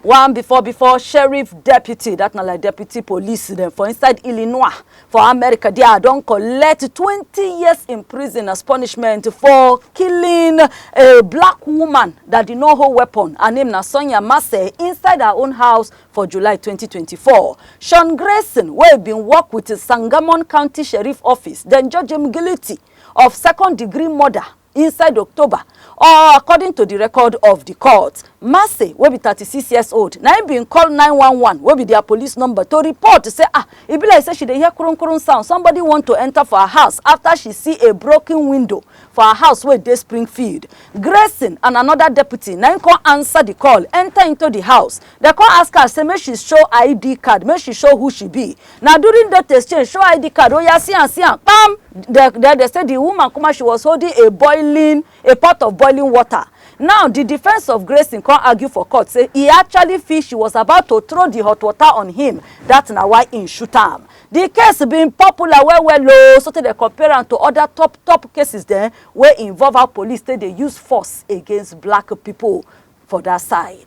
One before sheriff deputy, that na like deputy police then for inside Illinois for America, they don't collect 20 years in prison as punishment for killing a black woman that did not hold weapon. Her name na Sonya Massey inside her own house for July 2024. Sean Grayson, where been work with the Sangamon County Sheriff Office, then judge him guilty of second-degree murder inside October, or according to the record of the court. Massey, wey be 36 years old, now been called 911, wey be their police number, to report to say, it be like say she dey hear kurun kurun sound. Somebody want to enter for her house after she see a broken window for her house where dey Springfield. Grayson and another deputy now come answer the call, enter into the house. They come ask her, say, make she show ID card, make she show who she be. Now during that exchange, show ID card, oh yeah, see and bam! They said the woman come, she was holding a pot of boiling water. Now, the defense of Grayson can't argue for court, say he actually feel she was about to throw the hot water on him. That's now why he shoot him. The case being popular well, so they compare am to other top cases there where involve our police they use force against black people for that side.